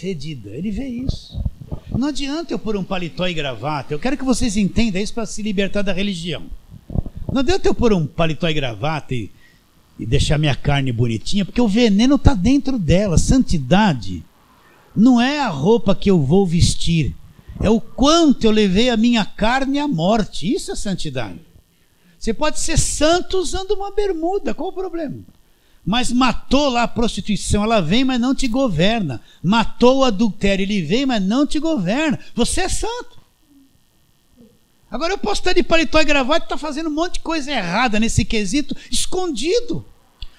Ele vê isso. Não adianta eu pôr um paletó e gravata. Eu quero que vocês entendam isso para se libertar da religião. Não adianta eu pôr um paletó e gravata e deixar minha carne bonitinha, porque o veneno está dentro dela. Santidade não é a roupa que eu vou vestir, é o quanto eu levei a minha carne à morte. Isso é santidade. Você pode ser santo usando uma bermuda, qual o problema? Mas matou lá a prostituição, ela vem, mas não te governa. Matou o adultério, ele vem, mas não te governa. Você é santo. Agora eu posso estar de paletó e gravata e estar fazendo um monte de coisa errada nesse quesito, escondido.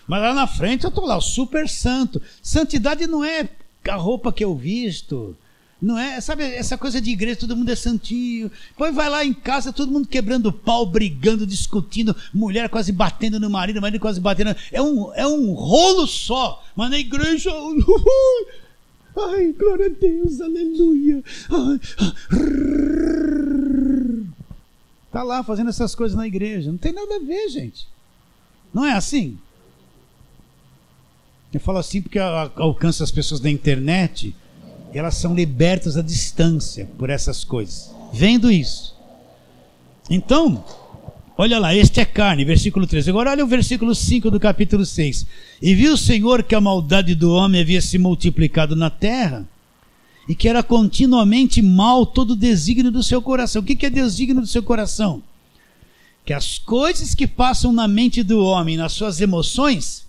Mas lá na frente eu estou lá, o super santo. Santidade não é a roupa que eu visto. Não é, sabe, essa coisa de igreja, todo mundo é santinho. Depois vai lá em casa, todo mundo quebrando pau, brigando, discutindo, mulher quase batendo no marido quase batendo. É um rolo só. Mas na igreja, ai, glória a Deus, aleluia. Tá lá fazendo essas coisas na igreja. Não tem nada a ver, gente. Não é assim? Eu falo assim porque alcança as pessoas da internet. Elas são libertas à distância por essas coisas, vendo isso. Então, olha lá, este é carne, versículo 3. Agora olha o versículo 5 do capítulo 6. E viu o Senhor que a maldade do homem havia se multiplicado na terra, e que era continuamente mal todo o desígnio do seu coração. O que é desígnio do seu coração? Que as coisas que passam na mente do homem, nas suas emoções,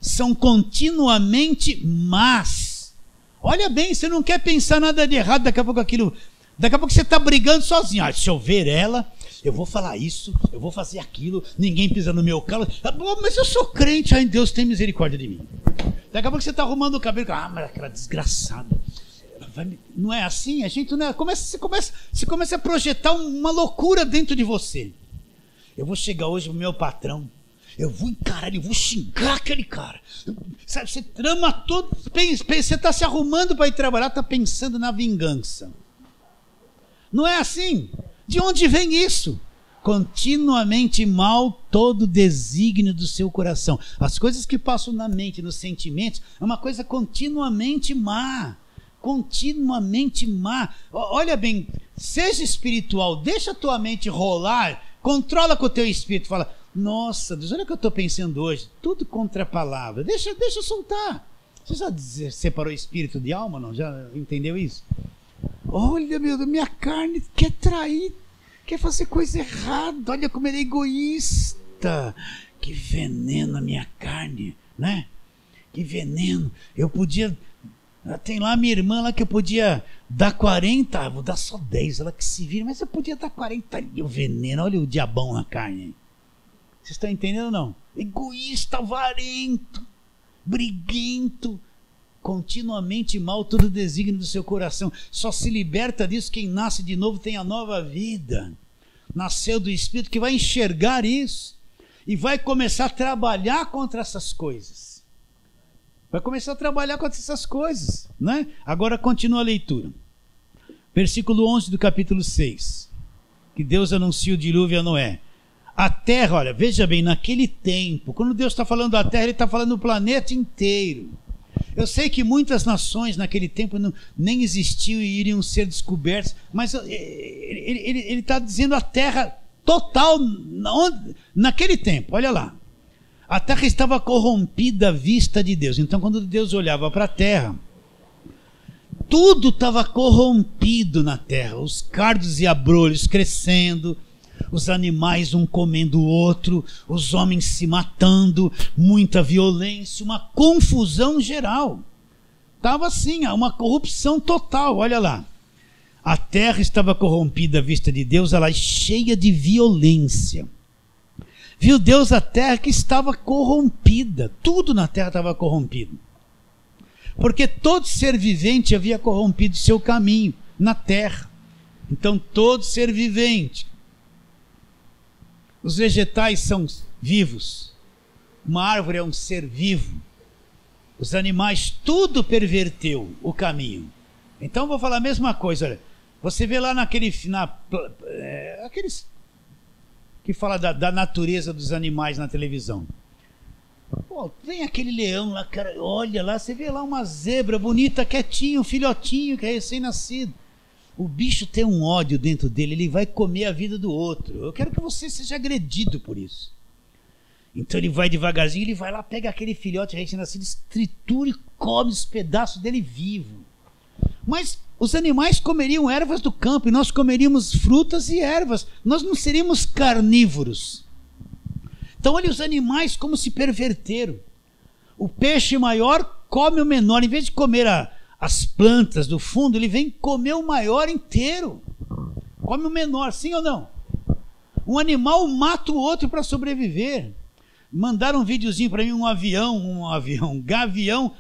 são continuamente más. Olha bem, você não quer pensar nada de errado, daqui a pouco você está brigando sozinho. Se eu ver ela, eu vou falar isso, eu vou fazer aquilo, ninguém pisa no meu calo. Mas eu sou crente, ai Deus tem misericórdia de mim. Daqui a pouco você está arrumando o cabelo, mas aquela desgraçada. Não é assim? A gente não é, você começa a projetar uma loucura dentro de você. Eu vou chegar hoje pro meu patrão. Eu vou encarar, eu vou xingar aquele cara. Sabe, você trama todo. Você está se arrumando para ir trabalhar, está pensando na vingança. Não é assim? De onde vem isso? Continuamente mal todo desígnio do seu coração. As coisas que passam na mente, nos sentimentos, é uma coisa continuamente má. Continuamente má. Olha bem, seja espiritual, deixa a tua mente rolar, controla com o teu espírito, fala: nossa, Deus, olha o que eu estou pensando hoje. Tudo contra a palavra. Deixa soltar. Você já separou espírito de alma, não? Já entendeu isso? Olha, minha carne quer trair, quer fazer coisa errada. Olha como ele é egoísta. Que veneno a minha carne, né? Que veneno. Eu podia... Tem lá a minha irmã lá que eu podia dar 40, vou dar só 10, ela que se vira. Mas eu podia dar 40 ali, o veneno. Olha o diabão na carne. Vocês estão entendendo ou não? Egoísta, avarento, briguento, continuamente mal todo o desígnio do seu coração. Só se liberta disso quem nasce de novo, tem a nova vida. Nasceu do Espírito, que vai enxergar isso e vai começar a trabalhar contra essas coisas. Vai começar a trabalhar contra essas coisas, né? Agora continua a leitura. Versículo 11 do capítulo 6. Que Deus anuncia o dilúvio a Noé. A terra, olha, veja bem, naquele tempo, quando Deus está falando da terra, Ele está falando do planeta inteiro. Eu sei que muitas nações naquele tempo nem existiam e iriam ser descobertas, mas ele está dizendo a terra total, naquele tempo, olha lá. A terra estava corrompida à vista de Deus. Então, quando Deus olhava para a terra, tudo estava corrompido na terra. Os cardos e abrolhos crescendo, os animais um comendo o outro, os homens se matando, muita violência, uma confusão geral. Estava assim, uma corrupção total, olha lá. A terra estava corrompida à vista de Deus, ela é cheia de violência. Viu Deus a terra que estava corrompida, tudo na terra estava corrompido. Porque todo ser vivente havia corrompido seu caminho na terra. Então todo ser vivente, os vegetais são vivos, uma árvore é um ser vivo, os animais, tudo perverteu o caminho. Então vou falar a mesma coisa, olha, você vê lá aqueles que fala da natureza dos animais na televisão. Pô, vem aquele leão lá, cara, olha lá, você vê lá uma zebra bonita, quietinho, um filhotinho que é recém-nascido. O bicho tem um ódio dentro dele, ele vai comer a vida do outro. Eu quero que você seja agredido por isso. Então ele vai devagarzinho, ele vai lá, pega aquele filhote recém-nascido, tritura e come os pedaços dele vivo. Mas os animais comeriam ervas do campo e nós comeríamos frutas e ervas. Nós não seríamos carnívoros. Então olha os animais como se perverteram. O peixe maior come o menor. Em vez de comer as plantas do fundo, ele vem comer o maior inteiro. Come o menor, sim ou não? Um animal mata o outro para sobreviver. Mandaram um videozinho para mim, um gavião,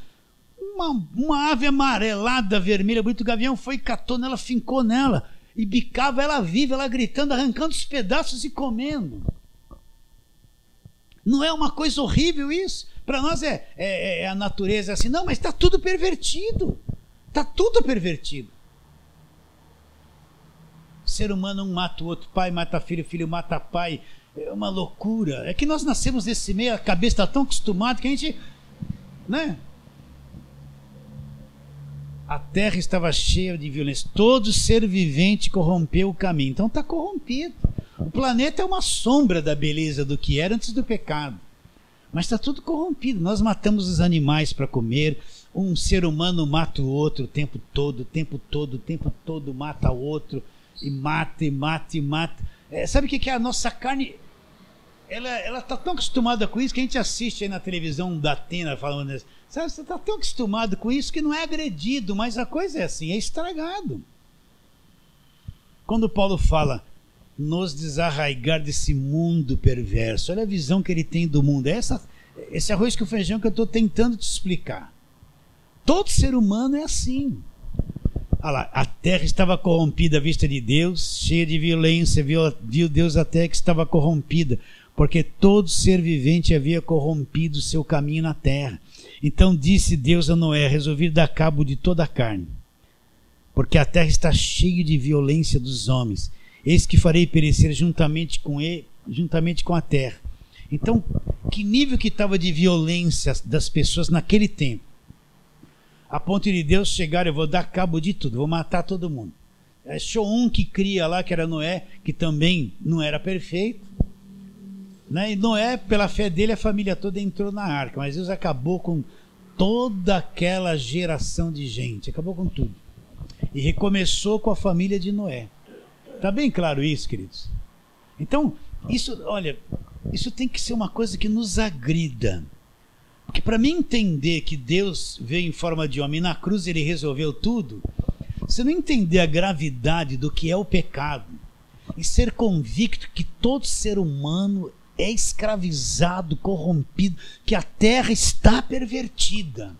uma ave amarelada, vermelha, bonito. O gavião foi, catou nela, fincou nela e bicava ela viva, ela gritando, arrancando os pedaços e comendo. Não é uma coisa horrível isso? Para nós é a natureza assim. Não, mas está tudo pervertido. Está tudo pervertido. O ser humano um mata o outro, pai mata filho, filho mata pai. É uma loucura. É que nós nascemos nesse meio, a cabeça está tão acostumada que a gente... né? A terra estava cheia de violência. Todo ser vivente corrompeu o caminho. Então está corrompido. O planeta é uma sombra da beleza do que era antes do pecado. Mas está tudo corrompido. Nós matamos os animais para comer. Um ser humano mata o outro o tempo todo mata o outro. E mata. Sabe o que é a nossa carne? Ela está tão acostumada com isso que a gente assiste aí na televisão da Atena falando isso. Sabe, você está tão acostumado com isso que não é agredido, mas a coisa é assim, é estragado. Quando Paulo fala nos desarraigar desse mundo perverso, olha a visão que ele tem do mundo. Esse arroz com feijão que eu estou tentando te explicar. Todo ser humano é assim. Olha lá, a terra estava corrompida à vista de Deus, cheia de violência, viu Deus a terra que estava corrompida, porque todo ser vivente havia corrompido o seu caminho na terra. Então disse Deus a Noé: resolvi dar cabo de toda a carne, porque a terra está cheia de violência dos homens. Eis que farei perecer juntamente com a terra. Então, que nível que estava de violência das pessoas naquele tempo? A ponto de Deus chegar: eu vou dar cabo de tudo, vou matar todo mundo. Achou um que cria lá, que era Noé, que também não era perfeito, né? E Noé, pela fé dele, a família toda entrou na arca, mas Deus acabou com toda aquela geração de gente, acabou com tudo e recomeçou com a família de Noé. Está bem claro isso, queridos? Então, isso tem que ser uma coisa que nos agrida, porque para mim entender que Deus veio em forma de homem e na cruz ele resolveu tudo, se não entender a gravidade do que é o pecado e ser convicto que todo ser humano é escravizado, corrompido, que a terra está pervertida,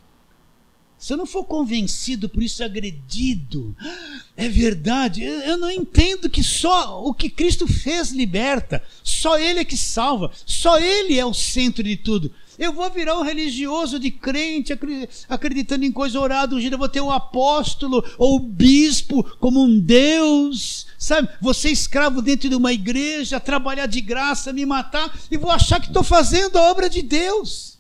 se eu não for convencido por isso, agredido, é verdade, eu não entendo que só o que Cristo fez liberta, só Ele é que salva, só Ele é o centro de tudo. Eu vou virar um religioso de crente, acreditando em coisa orada, eu vou ter o apóstolo ou o bispo como um Deus, sabe? Vou ser escravo dentro de uma igreja, trabalhar de graça, me matar, e vou achar que estou fazendo a obra de Deus.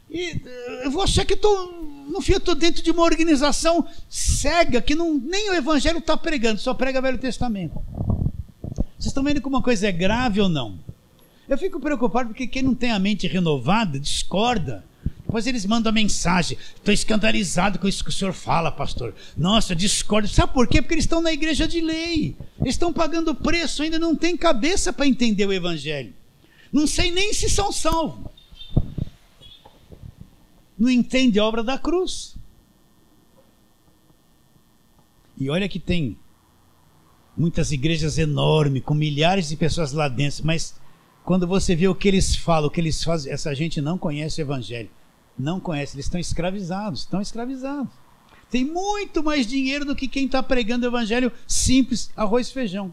E eu vou achar que no fim eu estou dentro de uma organização cega, que nem o Evangelho está pregando, só prega o Velho Testamento. Vocês estão vendo que uma coisa é grave ou não? Eu fico preocupado porque quem não tem a mente renovada discorda. Depois eles mandam a mensagem: estou escandalizado com isso que o senhor fala, pastor. Nossa, discordo. Sabe por quê? Porque eles estão na igreja de lei. Eles estão pagando preço, ainda não tem cabeça para entender o Evangelho. Não sei nem se são salvos. Não entende a obra da cruz. E olha que tem muitas igrejas enormes, com milhares de pessoas lá dentro, mas quando você vê o que eles falam, o que eles fazem, essa gente não conhece o Evangelho. Não conhece, eles estão escravizados, Tem muito mais dinheiro do que quem está pregando o Evangelho simples, arroz e feijão.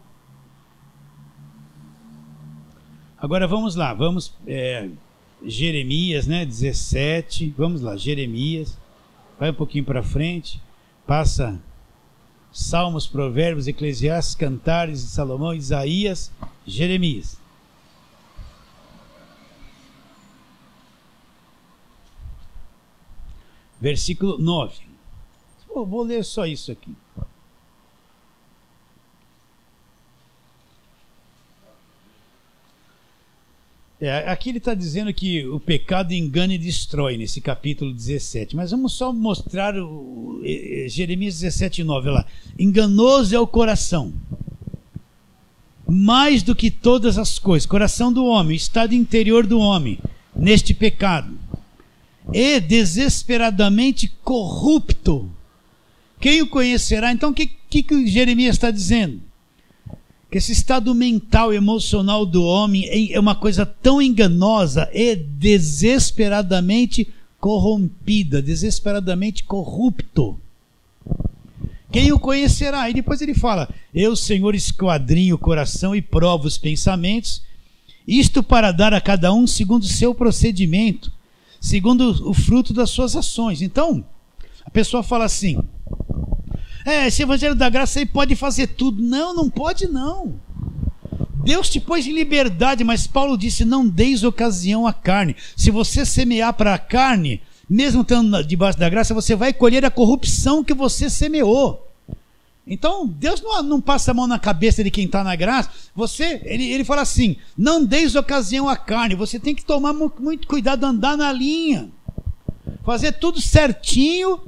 Agora vamos lá, Jeremias, 17, vamos lá, Jeremias, vai um pouquinho para frente, passa Salmos, Provérbios, Eclesiastes, Cantares de Salomão, Isaías, Jeremias. Versículo 9. Vou ler só isso aqui. Aqui ele está dizendo que o pecado engana e destrói, nesse capítulo 17. Mas vamos só mostrar Jeremias 17, 9. Olha lá. Enganoso é o coração, mais do que todas as coisas. Coração do homem, estado interior do homem, neste pecado. E desesperadamente corrupto. Quem o conhecerá? Então o que Jeremias está dizendo? Que esse estado mental e emocional do homem é uma coisa tão enganosa e desesperadamente corrompida, desesperadamente corrupto. Quem o conhecerá? E depois ele fala: eu, Senhor, esquadrinho o coração e provo os pensamentos, isto para dar a cada um segundo o seu procedimento, segundo o fruto das suas ações. Então, a pessoa fala assim: esse Evangelho da Graça aí pode fazer tudo. Não pode não. Deus te pôs em liberdade, mas Paulo disse: não deis ocasião à carne. Se você semear para a carne, mesmo estando debaixo da graça, você vai colher a corrupção que você semeou. Então, Deus não passa a mão na cabeça de quem está na graça. Ele fala assim: não deis ocasião à carne. Você tem que tomar muito cuidado, andar na linha, fazer tudo certinho,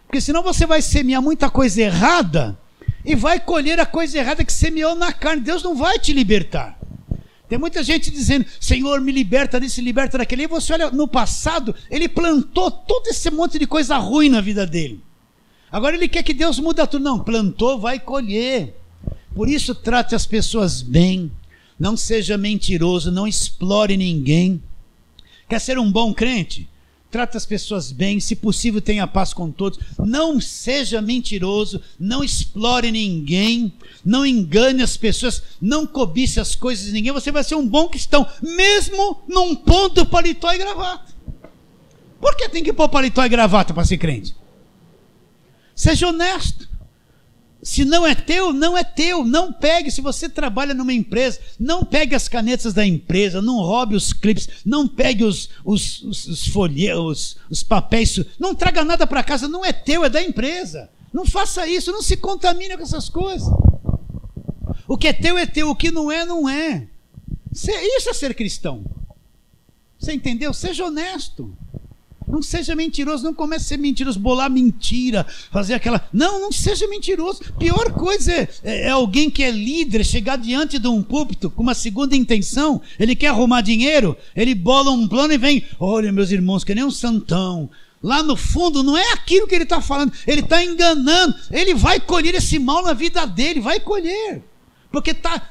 porque senão você vai semear muita coisa errada e vai colher a coisa errada que semeou na carne. Deus não vai te libertar. Tem muita gente dizendo: Senhor, me liberta disso, liberta daquele. E você olha, no passado, ele plantou todo esse monte de coisa ruim na vida dele. Agora ele quer que Deus mude tudo. Não, plantou, vai colher. Por isso, trate as pessoas bem. Não seja mentiroso, não explore ninguém. Quer ser um bom crente? Trata as pessoas bem, se possível tenha paz com todos. Não seja mentiroso, não explore ninguém, não engane as pessoas, não cobice as coisas de ninguém. Você vai ser um bom cristão, mesmo num ponto paletó e gravata. Por que tem que pôr paletó e gravata para ser crente? Seja honesto. Se não é teu, não é teu. Não pegue. Se você trabalha numa empresa, não pegue as canetas da empresa, não roube os clipes, não pegue os folhetos, os papéis, não traga nada para casa. Não é teu, é da empresa. Não faça isso, não se contamine com essas coisas. O que é teu, o que não é, não é. Isso é ser cristão. Você entendeu? Seja honesto. Não seja mentiroso, não comece a ser mentiroso, bolar mentira, fazer aquela... Não seja mentiroso. Pior coisa é alguém que é líder, chegar diante de um púlpito com uma segunda intenção. Ele quer arrumar dinheiro, ele bola um plano e vem: olha, meus irmãos, que nem um santão. Lá no fundo não é aquilo que ele está falando, ele está enganando. Ele vai colher esse mal na vida dele, vai colher. Porque está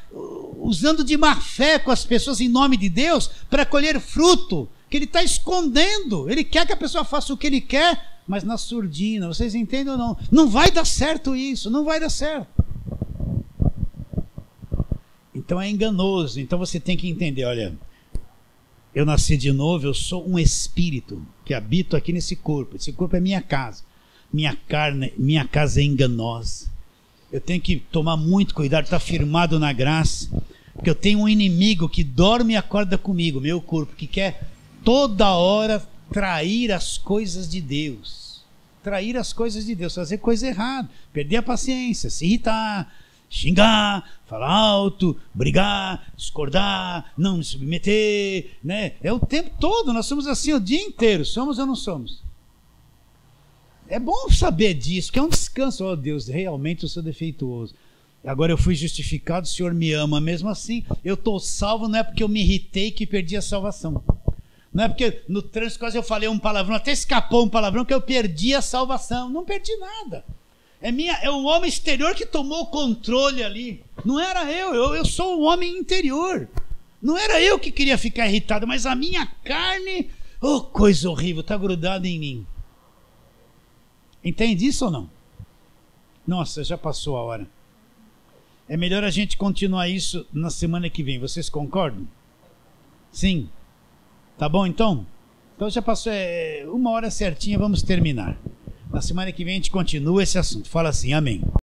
usando de má fé com as pessoas em nome de Deus para colher fruto que ele está escondendo. Ele quer que a pessoa faça o que ele quer, mas na surdina. Vocês entendem ou não? Não vai dar certo isso, não vai dar certo. Então é enganoso. Então você tem que entender: olha, eu nasci de novo, eu sou um espírito que habito aqui nesse corpo. Esse corpo é minha casa. Minha casa é enganosa. Eu tenho que tomar muito cuidado, estar firmado na graça, porque eu tenho um inimigo que dorme e acorda comigo, meu corpo, que quer toda hora trair as coisas de Deus. Trair as coisas de Deus, fazer coisa errada, perder a paciência, se irritar, xingar, falar alto, brigar, discordar, não se submeter, né? É o tempo todo, nós somos assim o dia inteiro, somos ou não somos? É bom saber disso, que é um descanso. Oh Deus, realmente eu sou defeituoso. Agora eu fui justificado, o Senhor me ama mesmo assim. Eu estou salvo, não é porque eu me irritei que perdi a salvação. Não é porque no trânsito quase eu falei um palavrão, até escapou um palavrão que eu perdi a salvação. Não perdi nada. É o homem exterior que tomou o controle ali. Não era eu sou o homem interior. Não era eu que queria ficar irritado, mas a minha carne, oh, coisa horrível, está grudada em mim. Entende isso ou não? Nossa, já passou a hora. É melhor a gente continuar isso na semana que vem. Vocês concordam? Sim. Tá bom então? Então já passou 1 hora certinha, vamos terminar. Na semana que vem a gente continua esse assunto. Fala assim, amém.